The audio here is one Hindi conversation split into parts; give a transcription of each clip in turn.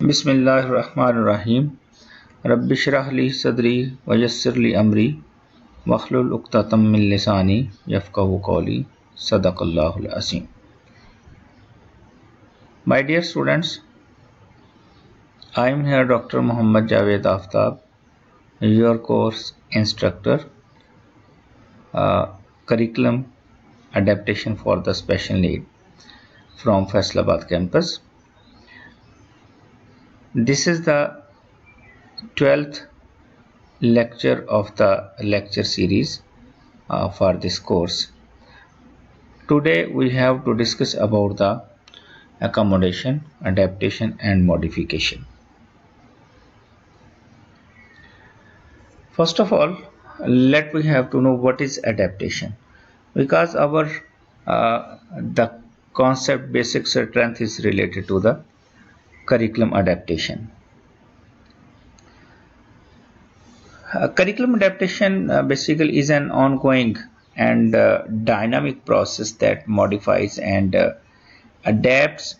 बिस्मिल्लाहिर्रहमानिर्रहीम रब्बि इश्रह ली सदरी वयस्सिर ली अमरी वहलुल उक़्दतम मिन लिसानी यफ़क़हू क़ौली सदक़ल्लाहुल अज़ीम। My dear students, I am here Dr. Muhammad Javed Aftab, your course instructor, curriculum adaptation for the special need from Faisalabad campus. This is the 12th lecture of the lecture series for this course. Today we have to discuss about the accommodation, adaptation and modification. First of all, let we have to know what is adaptation, because our the concept basic strength is related to the curriculum adaptation. Curriculum adaptation basically is an ongoing and dynamic process that modifies and adapts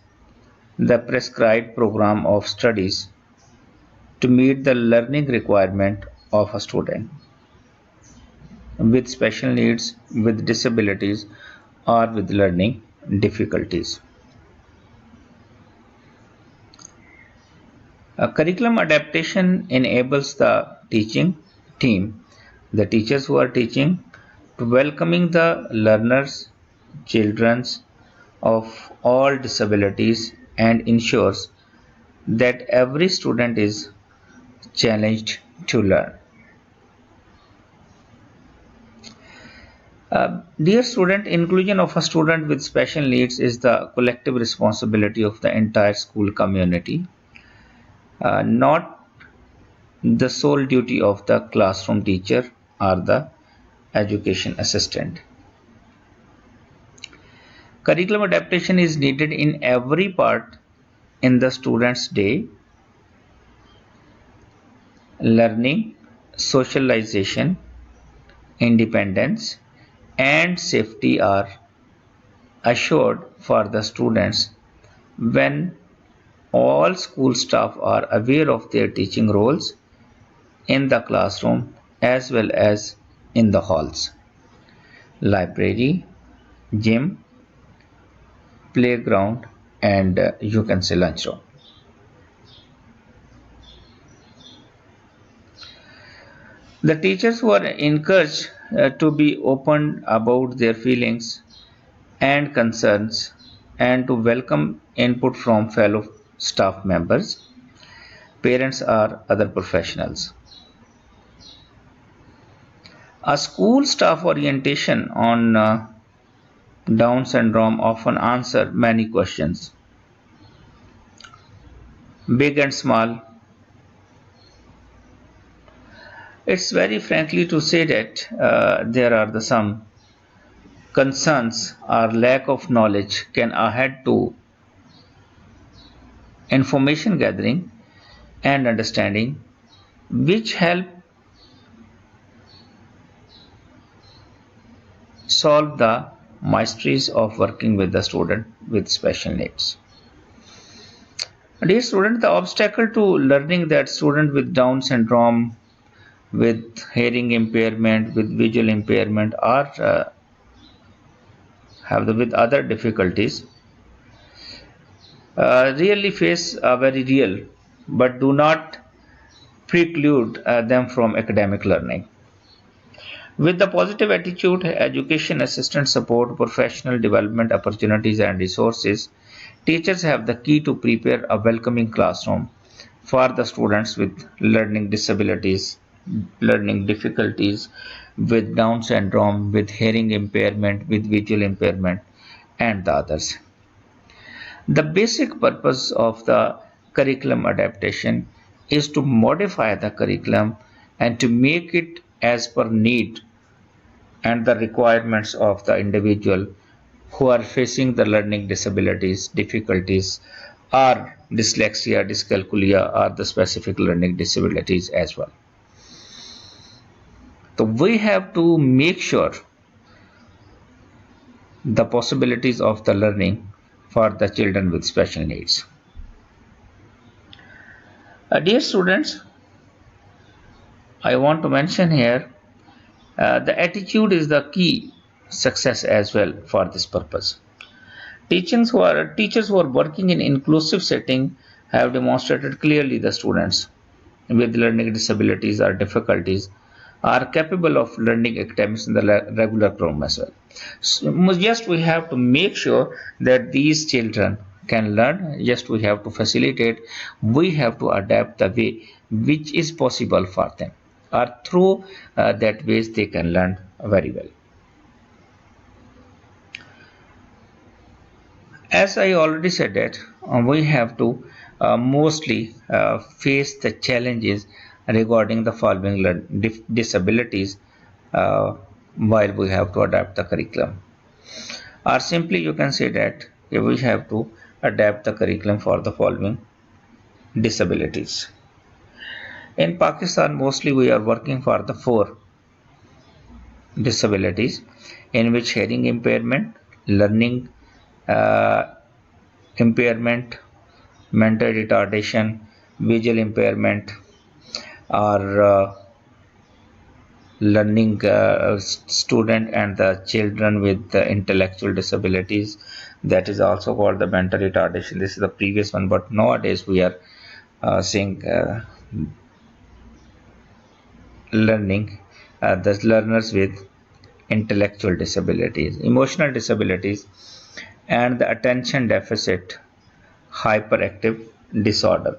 the prescribed program of studies to meet the learning requirement of a student with special needs, with disabilities, or with learning difficulties. A curriculum adaptation enables the teaching team, the teachers who are teaching, to welcoming the learners, children of all disabilities, and ensures that every student is challenged to learn. Dear student, inclusion of a student with special needs is the collective responsibility of the entire school community, not the sole duty of the classroom teacher or the education assistant. Curriculum adaptation is needed in every part in the student's day. Learning, socialization, independence, and safety are assured for the students when all school staff are aware of their teaching roles in the classroom as well as in the halls, library, gym, playground, and you can say lunchroom. The teachers were encouraged to be open about their feelings and concerns and to welcome input from fellow staff members, parents, or other professionals. A school staff orientation on Down syndrome often answer many questions, big and small. It's very frankly to say that there are some concerns or lack of knowledge can add to information gathering and understanding, which help solve the mysteries of working with the student with special needs. Dear student, the obstacle to learning that student with Down syndrome, with hearing impairment, with visual impairment, or with other difficulties, really face very real, but do not preclude them from academic learning. With the positive attitude, education assistance support, professional development opportunities, and resources, teachers have the key to prepare a welcoming classroom for the students with learning disabilities, learning difficulties, with Down syndrome, with hearing impairment, with visual impairment, and the others. The basic purpose of the curriculum adaptation is to modify the curriculum and to make it as per need and the requirements of the individual who are facing the learning disabilities, difficulties, or dyslexia, dyscalculia, or the specific learning disabilities as well. So we have to make sure the possibilities of the learning for the children with special needs. Dear students, I want to mention here the attitude is the key success as well for this purpose. Teachers who are working in inclusive setting have demonstrated clearly the students with learning disabilities or difficulties are capable of learning academics in the regular program as well. So, just we have to make sure that these children can learn. Just we have to facilitate. We have to adapt the way which is possible for them, or through that ways they can learn very well. As I already said that we have to mostly face the challenges regarding the following disabilities while we have to adapt the curriculum. Or simply you can say that we have to adapt the curriculum for the following disabilities. In Pakistan, mostly we are working for the four disabilities in which hearing impairment, learning uh, impairment, mental retardation, visual impairment, or learning student and the children with the intellectual disabilities. That is also called the mental retardation. This is the previous one, but nowadays we are seeing learning the learners with intellectual disabilities, emotional disabilities, and the attention deficit hyperactive disorder,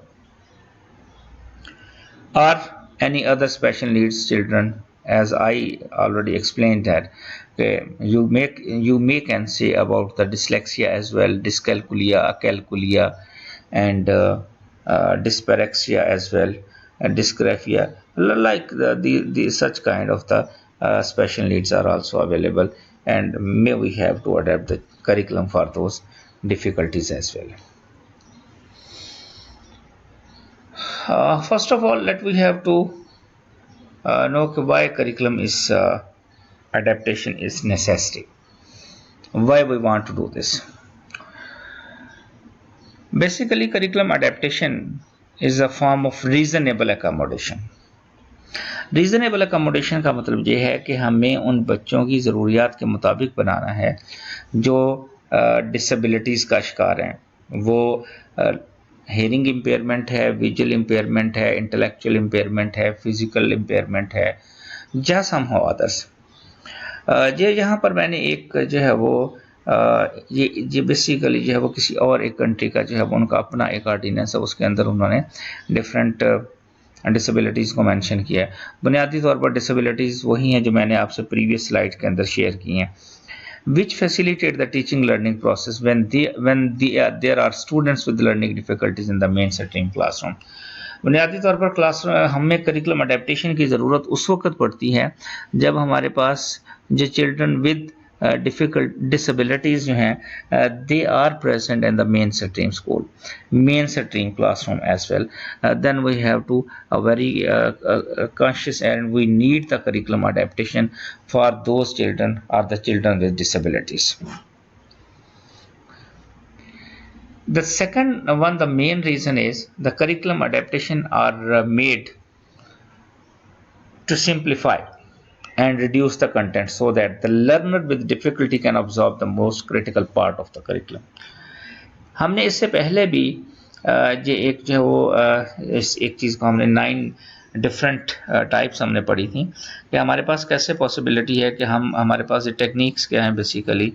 or any other special needs children. As I already explained that you may can say about the dyslexia as well, dyscalculia, acalculia, and dyspraxia as well, dysgraphia, like the such kind of the special needs are also available, and may we have to adapt the curriculum for those difficulties as well. First of all, let we have to know why curriculum is adaptation is necessary. Why we want to do this? Basically, curriculum adaptation is a form of reasonable accommodation. Reasonable accommodation का मतलब ये है कि हमें उन बच्चों की ज़रूरियात के मुताबिक बनाना है जो डिसेबिलिटीज़ का शिकार हैं। वो हेयरिंग इम्पेयरमेंट है, विजुअल इम्पेयरमेंट है, इंटेलेक्चुअल इम्पेयरमेंट है, फिजिकल इम्पेयरमेंट है, या सम हो अदर्स। ये यहाँ पर मैंने एक जो है वो ये बेसिकली जो है वो किसी और एक कंट्री का जो है वो उनका अपना एक ऑर्डिनेंस है, उसके अंदर उन्होंने डिफरेंट डिसेबिलिटीज़ को मेंशन किया है। बुनियादी तौर पर डिसेबिलिटीज़ वही हैं जो मैंने आपसे प्रीवियस स्लाइड के अंदर शेयर की हैं, which facilitate the teaching learning process there are students with learning difficulties in the mainstream classroom। बुनियादी तौर पर क्लास हमें करिकुलम अडेप्टेशन की ज़रूरत उस वक्त पड़ती है जब हमारे पास जो चिल्ड्रन विद डिफिकल्ट डिसेबिलिटीज़ जो हैं they are present in the main stream school, main stream classroom as well. Then we have to very conscious and we need the curriculum adaptation for those children or the children with disabilities। The second one, the main reason is the curriculum adaptation are made to simplify and reduce the content so that the learner with difficulty can absorb the most critical part of the curriculum। हमने इससे पहले भी ये एक जो है वो इस एक चीज़ को हमने 9 डिफरेंट टाइप्स हमने पढ़ी थी कि हमारे पास कैसे पॉसिबिलिटी है कि हम हमारे पास ये टेक्निक्स क्या हैं। बेसिकली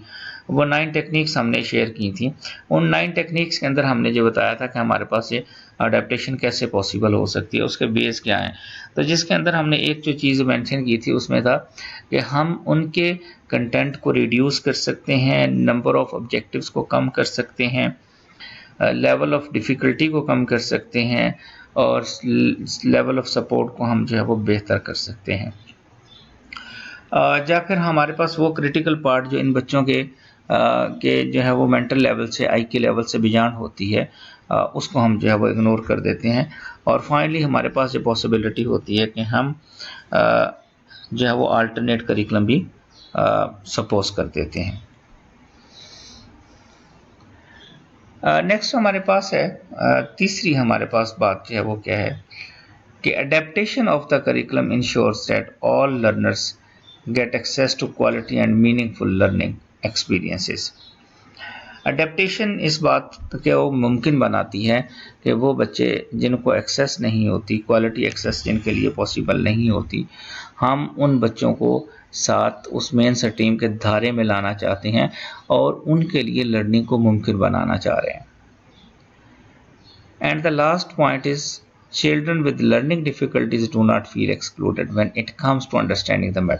वो 9 टेक्निक्स हमने शेयर की थी। उन 9 टेक्निक्स के अंदर हमने जो बताया था कि हमारे पास ये अडेप्टेशन कैसे पॉसिबल हो सकती है, उसके बेस क्या हैं। तो जिसके अंदर हमने एक जो चीज़ मेंशन की थी उसमें था कि हम उनके कंटेंट को रिड्यूस कर सकते हैं, नंबर ऑफ ऑब्जेक्टिव्स को कम कर सकते हैं, लेवल ऑफ डिफ़िकल्टी को कम कर सकते हैं, और लेवल ऑफ सपोर्ट को हम जो है वो बेहतर कर सकते हैं। जाकर हमारे पास वो क्रिटिकल पार्ट जो इन बच्चों के जो है वो मेंटल लेवल से, IQ लेवल से बियॉन्ड होती है, उसको हम जो है वो इग्नोर कर देते हैं। और फाइनली हमारे पास ये पॉसिबिलिटी होती है कि हम जो है वो अल्टरनेट करिकुलम भी सपोज कर देते हैं। नेक्स्ट हमारे पास है तीसरी हमारे पास बात जो है वो क्या है कि adaptation of the curriculum ensures that all learners get access to quality and meaningful learning experiences. Adaptation इस बात को मुमकिन बनाती है कि वो बच्चे जिनको एक्सेस नहीं होती, क्वालिटी एक्सेस जिनके लिए पॉसिबल नहीं होती, हम उन बच्चों को साथ उस मेन स्ट्रीम के धारे में लाना चाहते हैं और उनके लिए लर्निंग को मुमकिन बनाना चाह रहे हैं. And the last point is children with learning difficulties do not feel excluded when it comes to understanding the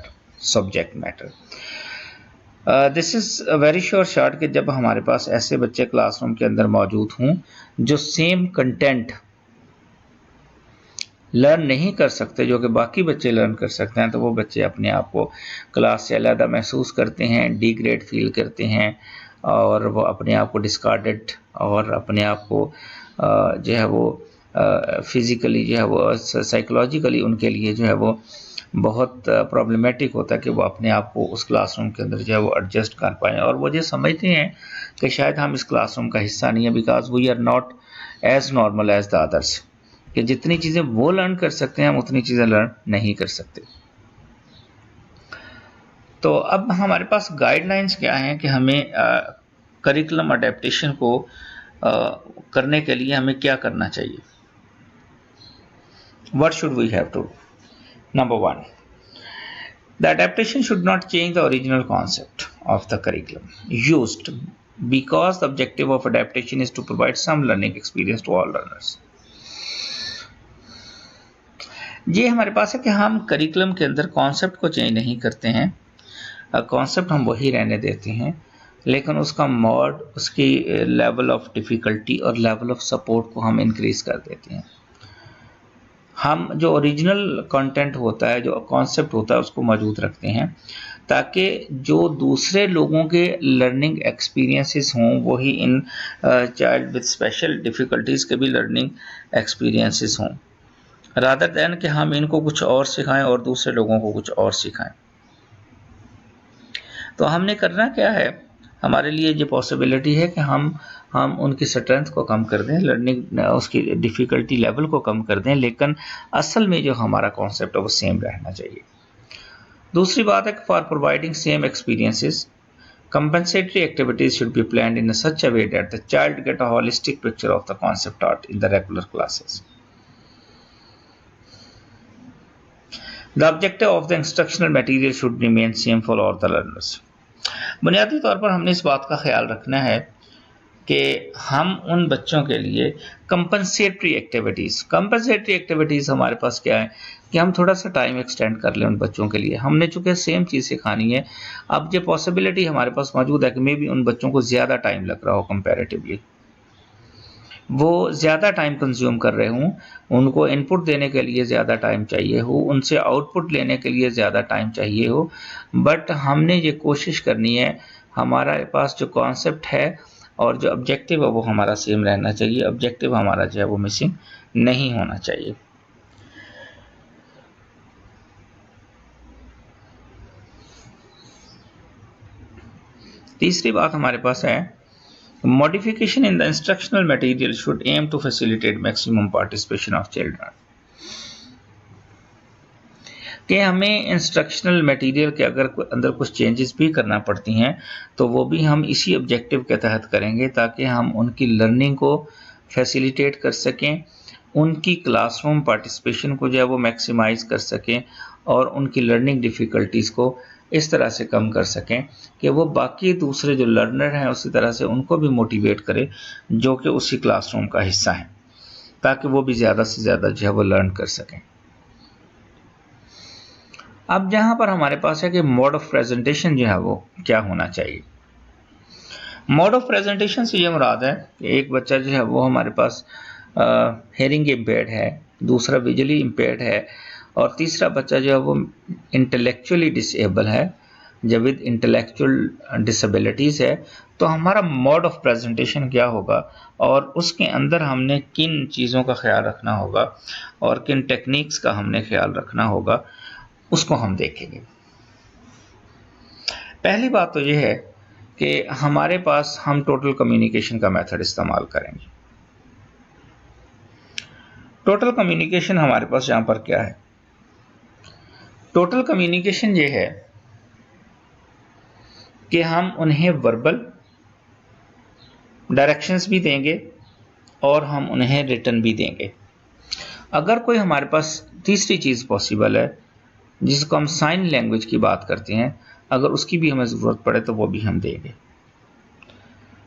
subject matter. This is a very sure shot कि जब हमारे पास ऐसे बच्चे क्लासरूम के अंदर मौजूद हों जो सेम कंटेंट लर्न नहीं कर सकते जो कि बाकी बच्चे लर्न कर सकते हैं, तो वो बच्चे अपने आप को क्लास से अलग महसूस करते हैं, डिग्रेड फील करते हैं और वो अपने आप को डिस्कार्डेड और अपने आप को जो है वो फिज़िकली जो है वो साइकोलॉजिकली उनके लिए जो है वो बहुत प्रॉब्लमेटिक होता है कि वो अपने आप को उस क्लासरूम के अंदर जो है वो एडजस्ट कर पाएँ और वो ये समझते हैं कि शायद हम इस क्लासरूम का हिस्सा नहीं है, because we are not as normal as the others, कि जितनी चीज़ें वो लर्न कर सकते हैं हम उतनी चीज़ें लर्न नहीं कर सकते. तो अब हमारे पास गाइडलाइंस क्या हैं कि हमें करिकुलम अडेप्टेशन को करने के लिए हमें क्या करना चाहिए. What should we have to do? Number one, the adaptation should not change the original concept of the curriculum used, because the objective of adaptation is to provide some learning experience to all learners. ये हमारे पास है कि हम करिकुलम के अंदर कॉन्सेप्ट को चेंज नहीं करते हैं, कॉन्सेप्ट हम वही रहने देते हैं, लेकिन उसका मोड, उसकी लेवल ऑफ डिफ़िकल्टी और लेवल ऑफ सपोर्ट को हम इंक्रीज कर देते हैं. हम जो ओरिजिनल कंटेंट होता है, जो कॉन्सेप्ट होता है, उसको मौजूद रखते हैं ताकि जो दूसरे लोगों के लर्निंग एक्सपीरियंसेस हों वही in child with special difficulties के भी लर्निंग एक्सपीरियंसेस हों, रादर दैन कि हम इनको कुछ और सिखाएं और दूसरे लोगों को कुछ और सिखाएं. तो हमने करना क्या है, हमारे लिए ये पॉसिबिलिटी है कि हम उनकी स्ट्रेंथ को कम कर दें, लर्निंग उसकी डिफ़िकल्टी लेवल को कम कर दें, लेकिन असल में जो हमारा कॉन्सेप्ट है वो सेम रहना चाहिए. दूसरी बात है कि for providing same experiences, compensatory activities should be planned in such a way that the child get a holistic picture of the concept taught in the regular classes. The objective of the instructional material should remain same for all the learners. बुनियादी तौर पर हमने इस बात का ख्याल रखना है कि हम उन बच्चों के लिए कंपनसेटरी एक्टिविटीज़ हमारे पास क्या है कि हम थोड़ा सा टाइम एक्सटेंड कर लें उन बच्चों के लिए. हमने चूँकि सेम चीज़ सिखानी है, अब ये पॉसिबिलिटी हमारे पास मौजूद है कि मे बी उन बच्चों को ज़्यादा टाइम लग रहा हो, कंपैरेटिवली वो ज़्यादा टाइम कंज्यूम कर रहे हों, उनको इनपुट देने के लिए ज़्यादा टाइम चाहिए हो, उनसे आउटपुट लेने के लिए ज़्यादा टाइम चाहिए हो, बट हमने ये कोशिश करनी है हमारे पास जो कॉन्सेप्ट है और जो ऑब्जेक्टिव है वो हमारा सेम रहना चाहिए. ऑब्जेक्टिव हमारा जो है वो मिसिंग नहीं होना चाहिए. तीसरी बात हमारे पास है, modification in the instructional material should aim to facilitate maximum participation of children. कि हमें इंस्ट्रक्शनल मटेरियल के अगर अंदर कुछ चेंजेस भी करना पड़ती हैं तो वो भी हम इसी ऑब्जेक्टिव के तहत करेंगे ताकि हम उनकी लर्निंग को फैसिलिटेट कर सकें, उनकी क्लासरूम पार्टिसिपेशन को जो है वो मैक्सिमाइज कर सकें और उनकी लर्निंग डिफ़िकल्टीज़ को इस तरह से कम कर सकें कि वो बाकी दूसरे जो लर्नर हैं उसी तरह से उनको भी मोटिवेट करें जो कि उसी क्लासरूम का हिस्सा हैं, ताकि वो भी ज़्यादा से ज़्यादा जो है वो लर्न कर सकें. अब जहाँ पर हमारे पास है कि मोड ऑफ प्रेजेंटेशन जो है वो क्या होना चाहिए. मोड ऑफ प्रेजेंटेशन से ये मुराद है कि एक बच्चा जो है वो हमारे पास हेयरिंग इम्पेयर्ड है, दूसरा विजुअली इम्पेयर्ड है और तीसरा बच्चा जो है वो इंटेलेक्चुअली डिसेबल है, जब विद इंटेलेक्चुअल डिसेबिलिटीज़ है. तो हमारा मोड ऑफ प्रेजेंटेशन क्या होगा और उसके अंदर हमने किन चीज़ों का ख्याल रखना होगा और किन टेक्निक्स का हमने ख्याल रखना होगा, उसको हम देखेंगे. पहली बात तो ये है कि हमारे पास हम टोटल कम्युनिकेशन का मेथड इस्तेमाल करेंगे। टोटल कम्युनिकेशन हमारे पास यहाँ पर क्या है? टोटल कम्युनिकेशन ये है कि हम उन्हें वर्बल डायरेक्शंस भी देंगे और हम उन्हें रिटर्न भी देंगे। अगर कोई हमारे पास तीसरी चीज़ पॉसिबल है जिसको हम साइन लैंग्वेज की बात करते हैं, अगर उसकी भी हमें ज़रूरत पड़े तो वो भी हम देंगे।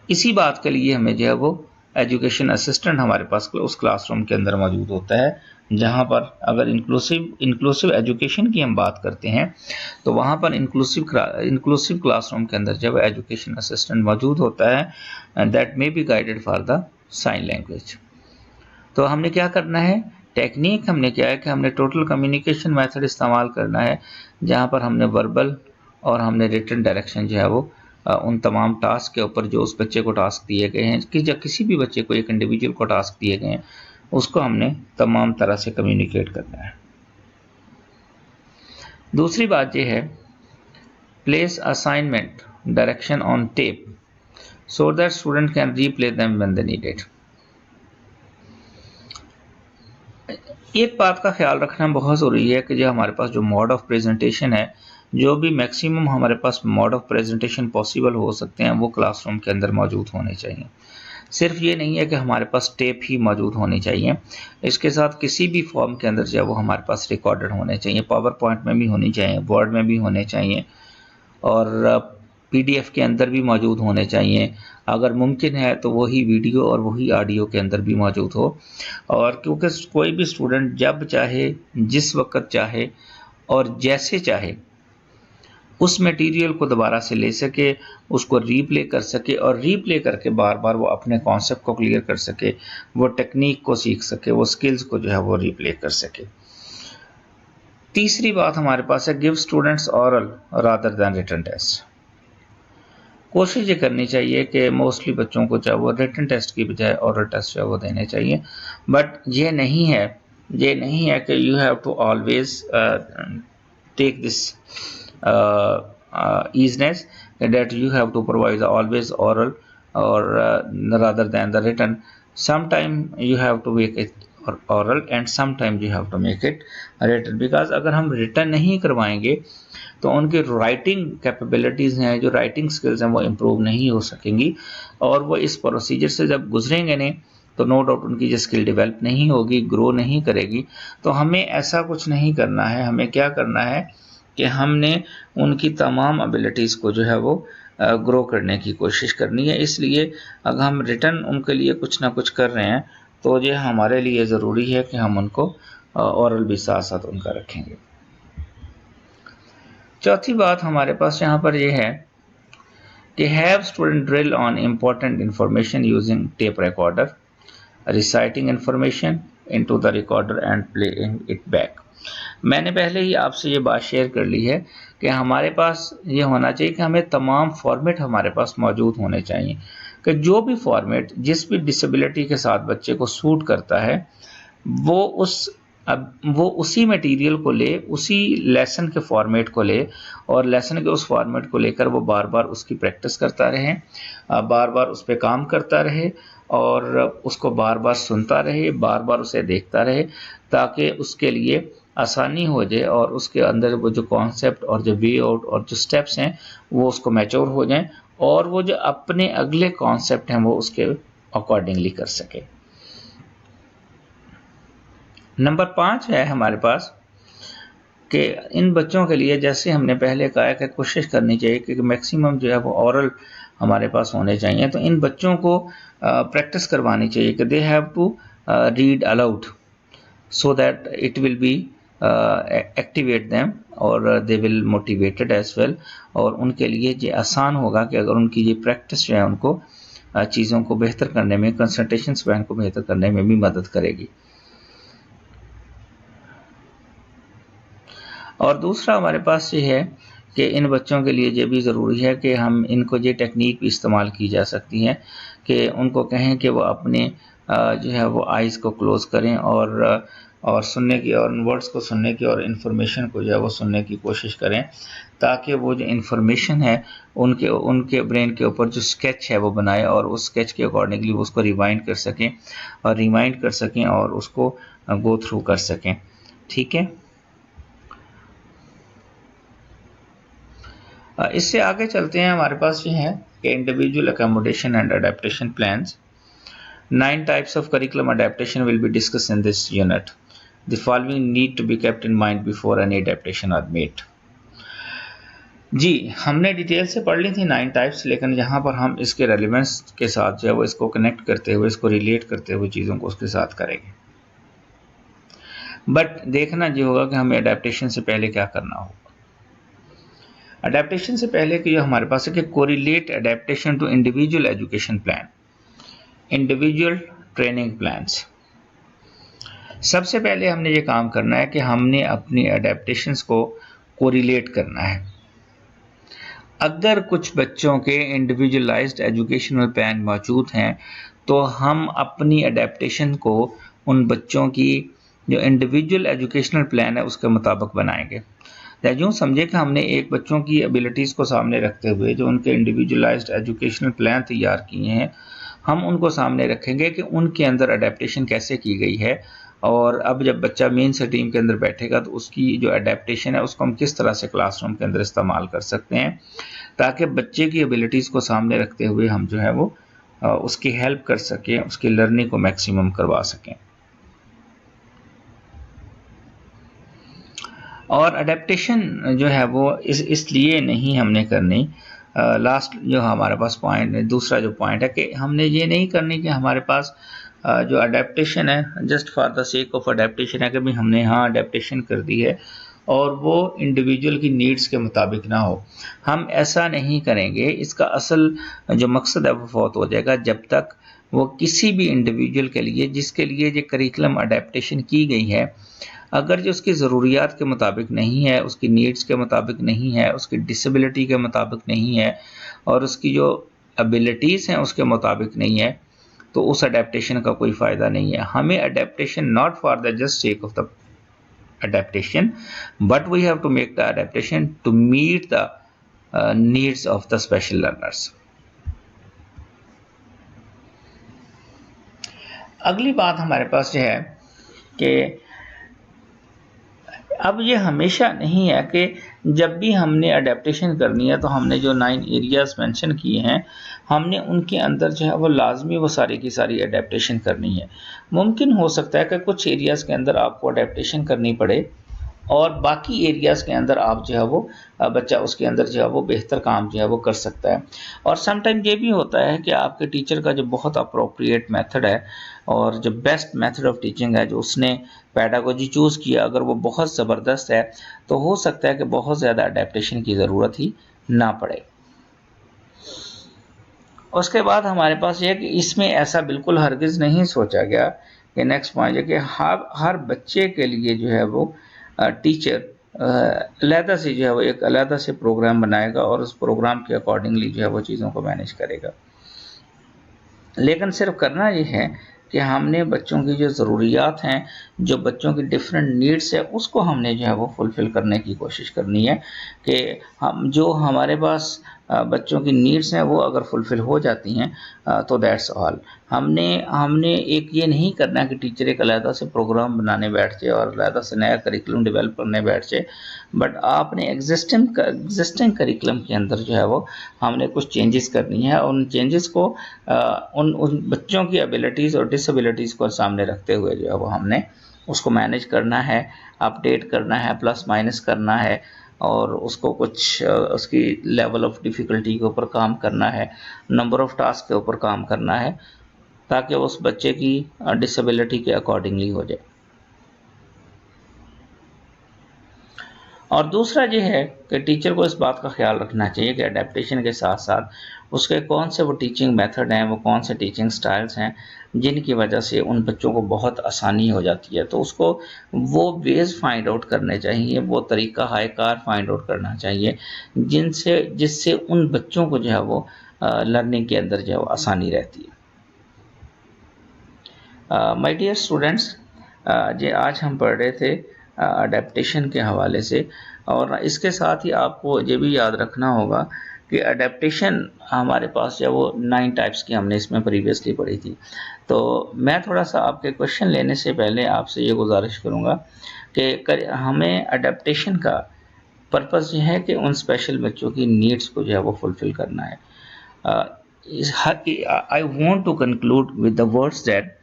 इसी बात के लिए हमें जो है वो एजुकेशन असिस्टेंट हमारे पास उस क्लासरूम के अंदर मौजूद होता है, जहाँ पर अगर इंक्लूसिव एजुकेशन की हम बात करते हैं तो वहाँ पर इंक्लूसिव क्लासरूम के अंदर जब एजुकेशन असिस्टेंट मौजूद होता है that may be guided for the sign language. तो हमने क्या करना है, टेक्निक हमने क्या है कि हमने टोटल कम्युनिकेशन मेथड इस्तेमाल करना है, जहाँ पर हमने वर्बल और हमने रिटन डायरेक्शन जो है वो उन तमाम टास्क के ऊपर जो उस बच्चे को टास्क दिए गए हैं कि जब किसी भी बच्चे को एक इंडिविजुअल को टास्क दिए गए हैं उसको हमने तमाम तरह से कम्युनिकेट करना है। दूसरी बात यह है, place assignment direction on tape so that student can replay them when they needed. एक बात का ख्याल रखना बहुत ज़रूरी है कि जो हमारे पास जो मोड ऑफ प्रेजेंटेशन है, जो भी मैक्सिमम हमारे पास मोड ऑफ प्रेजेंटेशन पॉसिबल हो सकते हैं वो क्लासरूम के अंदर मौजूद होने चाहिए। सिर्फ ये नहीं है कि हमारे पास टेप ही मौजूद होनी चाहिए, इसके साथ किसी भी फॉर्म के अंदर जो है वो हमारे पास रिकॉर्डेड होने चाहिए, पावर पॉइंट में भी होनी चाहिए, वर्ड में भी होने चाहिए और पीडीएफ के अंदर भी मौजूद होने चाहिए। अगर मुमकिन है तो वही वीडियो और वही ऑडियो के अंदर भी मौजूद हो, और क्योंकि कोई भी स्टूडेंट जब चाहे, जिस वक्त चाहे और जैसे चाहे उस मटेरियल को दोबारा से ले सके, उसको रीप्ले कर सके और रीप्ले करके बार बार वो अपने कॉन्सेप्ट को क्लियर कर सके, वो टेक्निक को सीख सके, वो स्किल्स को जो है वो रीप्ले कर सके। तीसरी बात हमारे पास है, give students oral rather than written test. कोशिश ये करनी चाहिए कि मोस्टली बच्चों को चाहे वो रिटन टेस्ट की बजाय ऑरल टेस्ट जो है वो देने चाहिए, बट ये नहीं है कि you have to always take this easiness that you have to provide always oral or rather than the written. Sometime you have to make it oral and sometime you have to make it written, because अगर हम written नहीं करवाएंगे तो उनकी राइटिंग कैपेबिलिटीज़ हैं, जो राइटिंग स्किल्स हैं वो इम्प्रूव नहीं हो सकेंगी, और वो इस प्रोसीजर से जब गुजरेंगे नहीं तो नो डाउट उनकी जो स्किल डेवलप नहीं होगी, ग्रो नहीं करेगी। तो हमें ऐसा कुछ नहीं करना है, हमें क्या करना है कि हमने उनकी तमाम एबिलिटीज़ को जो है वो ग्रो करने की कोशिश करनी है। इसलिए अगर हम रिटर्न उनके लिए कुछ ना कुछ कर रहे हैं तो ये हमारे लिए ज़रूरी है कि हम उनको ओरल भी साथ साथ उनका रखेंगे। चौथी बात हमारे पास यहाँ पर यह है कि have student drill on important information using tape recorder, reciting information into the recorder and playing it back. मैंने पहले ही आपसे ये बात शेयर कर ली है कि हमारे पास ये होना चाहिए कि हमें तमाम फॉर्मेट हमारे पास मौजूद होने चाहिए, कि जो भी फॉर्मेट जिस भी डिसेबिलिटी के साथ बच्चे को सूट करता है वो उसी मटेरियल को ले, उसी लेसन के फॉर्मेट को ले और लेसन के उस फॉर्मेट को लेकर वो बार बार उसकी प्रैक्टिस करता रहे, बार बार उस पर काम करता रहे और उसको बार बार सुनता रहे, बार बार उसे देखता रहे, ताकि उसके लिए आसानी हो जाए और उसके अंदर वो जो कॉन्सेप्ट और जो वे आउट और जो स्टेप्स हैं वो उसको मैच्योर हो जाएं और वो जो अपने अगले कॉन्सेप्ट हैं वो उसके अकॉर्डिंगली कर सके। नंबर 5 है हमारे पास कि इन बच्चों के लिए, जैसे हमने पहले कहा, कि कोशिश करनी चाहिए कि मैक्सिमम जो है वो ओरल हमारे पास होने चाहिए। तो इन बच्चों को प्रैक्टिस करवानी चाहिए कि they have to read aloud so that it will be activate them और they will motivated as well, और उनके लिए ये आसान होगा कि अगर उनकी ये प्रैक्टिस जो है उनको चीज़ों को बेहतर करने में, कंसंट्रेशन स्पैन को बेहतर करने में भी मदद करेगी। और दूसरा हमारे पास ये है कि इन बच्चों के लिए ये भी ज़रूरी है कि हम इनको ये टेक्निक भी इस्तेमाल की जा सकती है कि उनको कहें कि वो अपने जो है वो आइज़ को क्लोज करें और सुनने की और वर्ड्स को सुनने की और इन्फॉर्मेशन को जो है वो सुनने की कोशिश करें, ताकि वो जो इन्फॉर्मेशन है उनके उनके ब्रेन के ऊपर जो स्केच है वो बनाए और उस स्केच के अकॉर्डिंगली वो उसको रिवाइंड कर सकें और रिमाइंड कर सकें और उसको गो थ्रू कर सकें। ठीक है, इससे आगे चलते हैं। हमारे पास ये है कि individual accommodation and adaptation plans. 9 types of curriculum adaptation will be discussed in this unit. The following need to be kept in mind before any adaptation are made. जी, हमने डिटेल से पढ़ ली थी 9 टाइप्स, लेकिन यहाँ पर हम इसके रेलिवेंस के साथ जो है वो इसको कनेक्ट करते हुए, इसको रिलेट करते हुए चीज़ों को उसके साथ करेंगे। बट देखना ये होगा कि हमें अडेप्टेशन से पहले क्या करना होगा। अडेप्टेशन से पहले कि जो हमारे पास है कि correlate adaptation to individual education plan, individual training plans. सबसे पहले हमने ये काम करना है कि हमने अपनी अडेप्टेशंस को कोरिलेट करना है। अगर कुछ बच्चों के इंडिविजुअलाइज्ड एजुकेशनल प्लान मौजूद हैं तो हम अपनी अडेप्टेशन को उन बच्चों की जो इंडिविजुअल एजुकेशनल प्लान है उसके मुताबिक बनाएंगे। या यूँ समझे कि हमने एक बच्चों की एबिलिटीज़ को सामने रखते हुए जो उनके इंडिविजुअलाइज्ड एजुकेशनल प्लान तैयार किए हैं, हम उनको सामने रखेंगे कि उनके अंदर अडेप्टेशन कैसे की गई है, और अब जब बच्चा मेन सेटिंग के अंदर बैठेगा तो उसकी जो अडेप्टेशन है उसको हम किस तरह से क्लासरूम के अंदर इस्तेमाल कर सकते हैं, ताकि बच्चे की एबिलिटीज़ को सामने रखते हुए हम जो है वो उसकी हेल्प कर सकें, उसकी लर्निंग को मैक्सिमम करवा सकें। और अडेप्टेशन जो है वो इसलिए नहीं हमने करनी, लास्ट जो हमारे पास पॉइंट है, दूसरा जो पॉइंट है कि हमने ये नहीं करनी कि हमारे पास जो अडेप्टेशन है just for the sake of adaptation है कि भाई हमने यहाँ अडेप्टेशन कर दी है और वो इंडिविजुअल की नीड्स के मुताबिक ना हो। हम ऐसा नहीं करेंगे। इसका असल जो मकसद है वो फौत हो जाएगा जब तक वो किसी भी इंडिविजुअल के लिए जिसके लिए ये करिकुलम अडेप्टेशन की गई है, अगर जो उसकी ज़रूरियात के मुताबिक नहीं है, उसकी नीड्स के मुताबिक नहीं है, उसकी डिसेबिलिटी के मुताबिक नहीं है और उसकी जो एबिलिटीज़ हैं उसके मुताबिक नहीं है, तो उस अडेप्टेशन का कोई फ़ायदा नहीं है। हमें adaptation not for the just sake of the adaptation, but we have to make the adaptation to meet the needs of the special learners. अगली बात हमारे पास जो है कि अब ये हमेशा नहीं है कि जब भी हमने अडेप्टेशन करनी है तो हमने जो 9 एरियाज़ मेंशन किए हैं हमने उनके अंदर जो है वो लाजमी वो सारी की सारी अडेप्टेशन करनी है। मुमकिन हो सकता है कि कुछ एरियाज़ के अंदर आपको अडेप्टेशन करनी पड़े और बाकी एरियाज़ के अंदर आप जो है वो बच्चा उसके अंदर जो है वो बेहतर काम जो है वो कर सकता है। और समटाइम ये भी होता है कि आपके टीचर का जो बहुत अप्रोप्रिएट मेथड है और जो बेस्ट मेथड ऑफ टीचिंग है जो उसने पेडागोजी चूज़ किया, अगर वो बहुत ज़बरदस्त है तो हो सकता है कि बहुत ज़्यादा अडेप्टेशन की ज़रूरत ही ना पड़े। उसके बाद हमारे पास ये है कि इसमें ऐसा बिल्कुल हरगिज़ नहीं सोचा गया कि नेक्स्ट पॉइंट है कि हर बच्चे के लिए जो है वो टीचर अलहदा से जो है वो एक अलहदा से प्रोग्राम बनाएगा और उस प्रोग्राम के अकॉर्डिंगली जो है वो चीज़ों को मैनेज करेगा। लेकिन सिर्फ करना ये है कि हमने बच्चों की जो ज़रूरियात हैं, जो बच्चों की डिफरेंट नीड्स है, उसको हमने जो है वो फुलफ़िल करने की कोशिश करनी है कि हम जो हमारे पास बच्चों की नीड्स हैं वो अगर फुलफ़िल हो जाती हैं तो दैट्स ऑल। हमने एक ये नहीं करना कि टीचर एक अलहदा से प्रोग्राम बनाने बैठ जाए और अलहदा से नया करिकुलम डेवलप करने बैठ जाए, बट आपने एग्जिस्टिंग करिकुलम के अंदर जो है वो हमने कुछ चेंजेस करनी है और उन चेंजेस को उन बच्चों की एबिलिटीज़ और डिसेबिलिटीज़ को सामने रखते हुए जो है वो हमने उसको मैनेज करना है, अपडेट करना है, प्लस माइनस करना है और उसको कुछ उसकी लेवल ऑफ डिफ़िकल्टी के ऊपर काम करना है, नंबर ऑफ़ टास्क के ऊपर काम करना है, ताकि उस बच्चे की डिसेबिलिटी के अकॉर्डिंगली हो जाए। और दूसरा ये है कि टीचर को इस बात का ख्याल रखना चाहिए कि अडेप्टेशन के साथ साथ उसके कौन से वो टीचिंग मेथड हैं, वो कौन से टीचिंग स्टाइल्स हैं जिनकी वजह से उन बच्चों को बहुत आसानी हो जाती है, तो उसको वो वेज़ फाइंड आउट करने चाहिए, वो तरीका हाईकार फाइंड आउट करना चाहिए जिससे उन बच्चों को जो है वो लर्निंग के अंदर जो है वो आसानी रहती है। माय डियर स्टूडेंट्स, जे आज हम पढ़ रहे थे अडेप्टेशन के हवाले से, और इसके साथ ही आपको ये भी याद रखना होगा कि अडेप्टेशन हमारे पास जो वो 9 टाइप्स की हमने इसमें प्रीवियसली पढ़ी थी। तो मैं थोड़ा सा आपके क्वेश्चन लेने से पहले आपसे ये गुजारिश करूँगा कि हमें अडेप्टेशन का पर्पस ये है कि उन स्पेशल बच्चों की नीड्स को जो है वो फुलफिल करना है। I want to conclude with the words that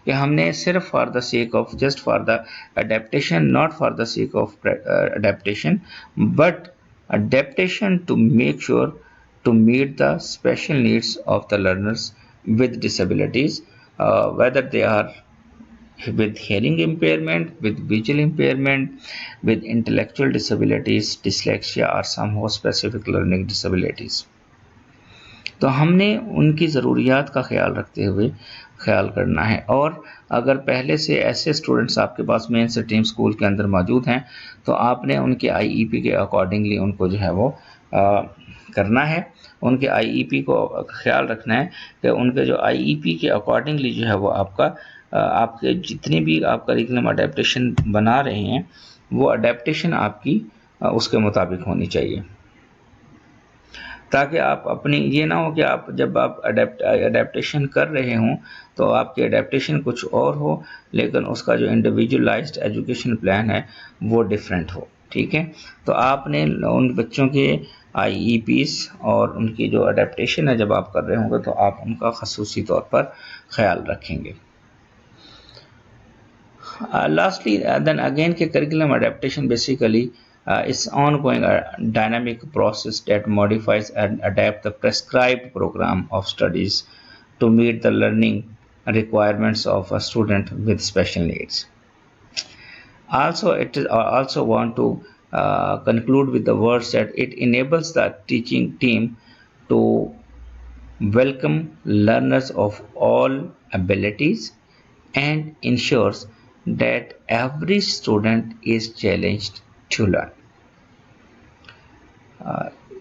कि हमने सिर्फ for the sake of just for the adaptation, not for the sake of adaptation, but adaptation to make sure to meet the special needs of the learners with disabilities, whether they are with hearing impairment, with visual impairment, with intellectual disabilities, dyslexia or some more specific learning disabilities. तो हमने उनकी ज़रूरियात का ख्याल रखते हुए ख्याल करना है। और अगर पहले से ऐसे स्टूडेंट्स आपके पास मेन स्ट्रीम स्कूल के अंदर मौजूद हैं तो आपने उनके आईईपी के अकॉर्डिंगली उनको जो है वो करना है। उनके आईईपी को ख्याल रखना है कि उनके जो आईईपी के अकॉर्डिंगली जो है वो आपके जितनी भी आप करिकुलम अडेप्टेशन बना रहे हैं वो अडेप्टेशन आपकी उसके मुताबिक होनी चाहिए, ताकि आप अपनी ये ना हो कि आप जब आप अडेप्टेशन कर रहे हों तो आपकी अडेप्टेशन कुछ और हो लेकिन उसका जो इंडिविजुअलाइज्ड एजुकेशन प्लान है वो डिफरेंट हो। ठीक है, तो आपने उन बच्चों के आईईपीस और उनकी जो अडेप्टेशन है जब आप कर रहे होंगे तो आप उनका खसूसी तौर पर ख्याल रखेंगे। Lastly, then again कि curriculum adaptation basically is ongoing dynamic process that modifies and adapt the prescribed program of studies to meet the learning requirements of a student with special needs. Also, I also want to conclude with the words that it enables the teaching team to welcome learners of all abilities and ensures that every student is challenged to learn.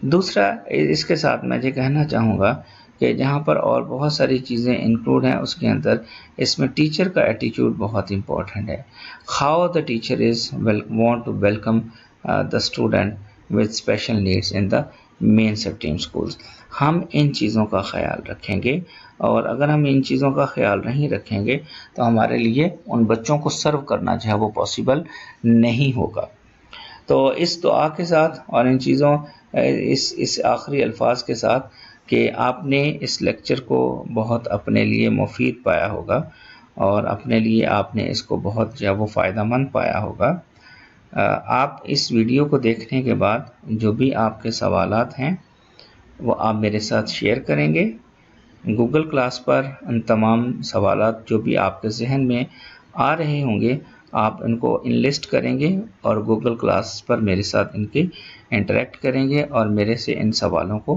दूसरा इसके साथ मैं ये कहना चाहूँगा कि जहाँ पर और बहुत सारी चीज़ें इंक्लूड हैं उसके अंदर इसमें टीचर का एटीट्यूड बहुत इम्पोर्टेंट है। How the teacher is want to welcome the student with special needs in the main stream schools. हम इन चीज़ों का ख्याल रखेंगे और अगर हम इन चीज़ों का ख्याल नहीं रखेंगे तो हमारे लिए उन बच्चों को सर्व करना जो है वो पॉसिबल नहीं होगा। तो इस दुआ के साथ और इन चीज़ों इस आखिरी अल्फाज के साथ कि आपने इस लेक्चर को बहुत अपने लिए मुफीद पाया होगा और अपने लिए आपने इसको बहुत जो है वो फ़ायदेमंद पाया होगा। आप इस वीडियो को देखने के बाद जो भी आपके सवालात हैं वो आप मेरे साथ शेयर करेंगे। गूगल क्लास पर उन तमाम सवालात जो भी आपके जहन में आ रहे होंगे आप इनको इनलिस्ट करेंगे और गूगल क्लास पर मेरे साथ इनके इंटरेक्ट करेंगे और मेरे से इन सवालों को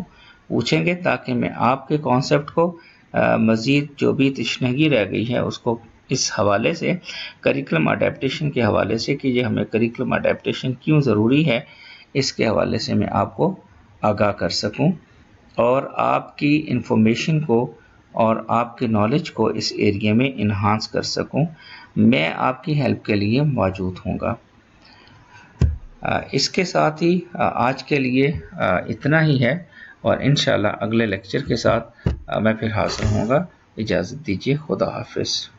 पूछेंगे ताकि मैं आपके कॉन्सेप्ट को मज़ीद जो भी तशनगी रह गई है उसको इस हवाले से करिकुलम अडेप्टेशन के हवाले से कि ये हमें करिकुलम अडेप्टेशन क्यों ज़रूरी है इसके हवाले से मैं आपको आगाह कर सकूं और आपकी इंफॉर्मेशन को और आपके नॉलेज को इस एरिया में इन्हांस कर सकूं। मैं आपकी हेल्प के लिए मौजूद हूँगा। इसके साथ ही आज के लिए इतना ही है और इंशाल्लाह अगले लेक्चर के साथ मैं फिर हाज़िर होऊंगा। इजाज़त दीजिए। खुदा हाफिज़।